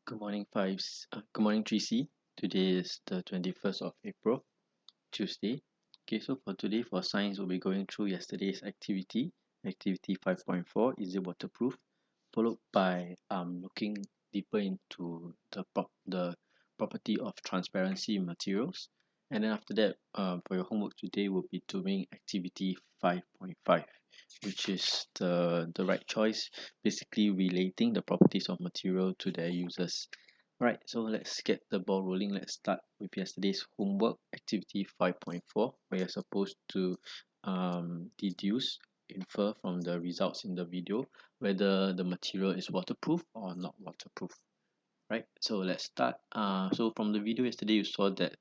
Good morning, Fives. Good morning, 3C. Today is the 21st of April, Tuesday. Okay, so for today, for science, we'll be going through yesterday's activity 5.4, is it waterproof? Followed by looking deeper into the property of transparency in materials. And then after that, for your homework today, we'll be doing activity 5.5, which is the right choice, basically relating the properties of material to their users. Alright, so let's get the ball rolling. Let's start with yesterday's homework, activity 5.4, where you're supposed to infer from the results in the video whether the material is waterproof or not waterproof. Right, so let's start. So from the video yesterday, you saw that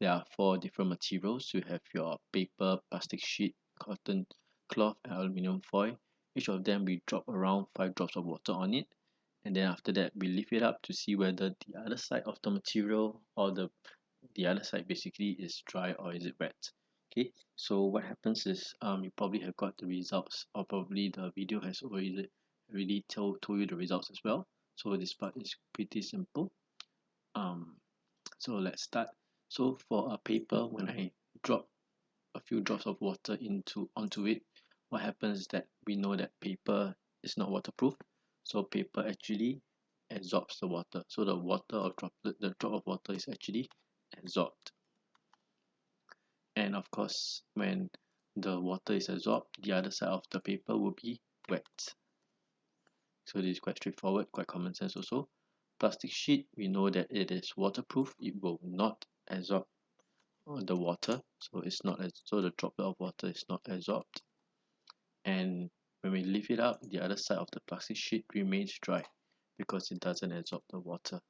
there are four different materials. You have your paper, plastic sheet, cotton cloth, and aluminum foil. Each of them we drop around 5 drops of water on it, and then after that we lift it up to see whether the other side of the material or the other side basically is dry or is it wet. Okay, so what happens is you probably have got the results, or probably the video has already told you the results as well. So this part is pretty simple. um so let's start. So for a paper, when I drop a few drops of water onto it, what happens is that we know that paper is not waterproof. So paper actually absorbs the water. So the drop of water is actually absorbed. And of course, when the water is absorbed, the other side of the paper will be wet. So this is quite straightforward, quite common sense also. Plastic sheet, we know that it is waterproof. It will not absorb the water, so so the droplet of water is not absorbed. And when we lift it up, the other side of the plastic sheet remains dry because it doesn't absorb the water.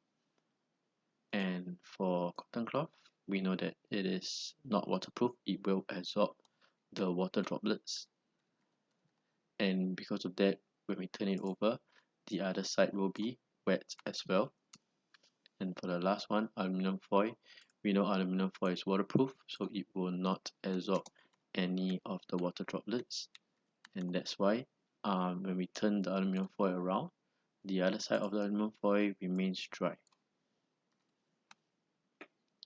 And for cotton cloth, we know that it is not waterproof. It will absorb the water droplets, and because of that, when we turn it over, the other side will be wet as well. And for the last one, aluminum foil, we know aluminum foil is waterproof, so it will not absorb any of the water droplets. And that's why when we turn the aluminum foil around, the other side of the aluminum foil remains dry.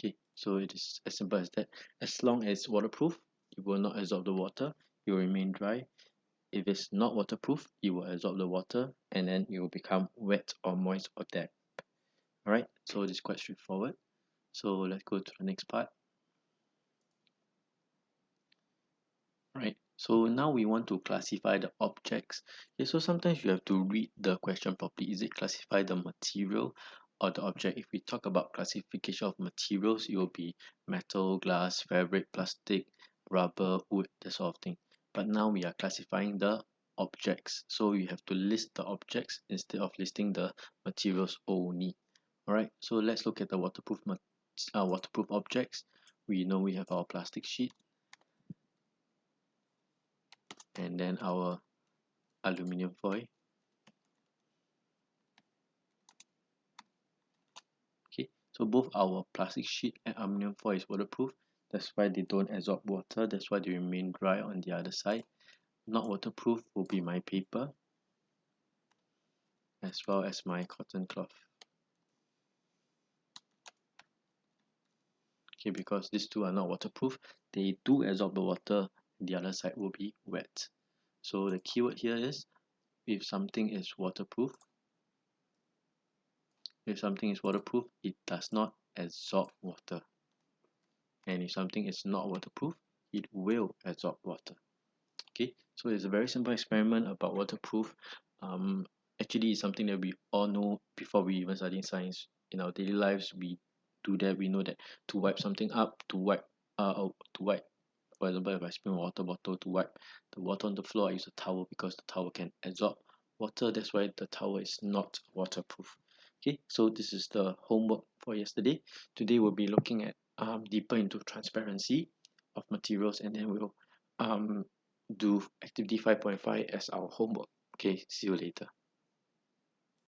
Okay, so it is as simple as that. As long as it's waterproof, it will not absorb the water, it will remain dry. If it's not waterproof, it will absorb the water and then it will become wet or moist or damp. Alright, so this is quite straightforward. So let's go to the next part. Right, so now we want to classify the objects. Okay, so sometimes you have to read the question properly. Is it classify the material or the object? If we talk about classification of materials, it will be metal, glass, fabric, plastic, rubber, wood, that sort of thing. But now we are classifying the objects, so you have to list the objects instead of listing the materials only. Alright, so let's look at the waterproof objects. We know we have our plastic sheet, and then our aluminum foil. Okay, so both our plastic sheet and aluminum foil is waterproof. That's why they don't absorb water. That's why they remain dry on the other side. Not waterproof will be my paper as well as my cotton cloth. Okay, because these two are not waterproof, they do absorb the water. The other side will be wet. So the keyword here is if something is waterproof. If something is waterproof, it does not absorb water. And if something is not waterproof, it will absorb water. Okay, so it's a very simple experiment about waterproof. Actually, it's something that we all know before we even study science. In our daily lives, we do that. We know that to wipe something up, to wipe, for example, if I spill a water bottle, to wipe the water on the floor, I use a towel because the towel can absorb water. That's why the towel is not waterproof. Okay, so this is the homework for yesterday. Today we'll be looking at deeper into transparency of materials, and then we'll do activity 5.5 as our homework. Okay, see you later.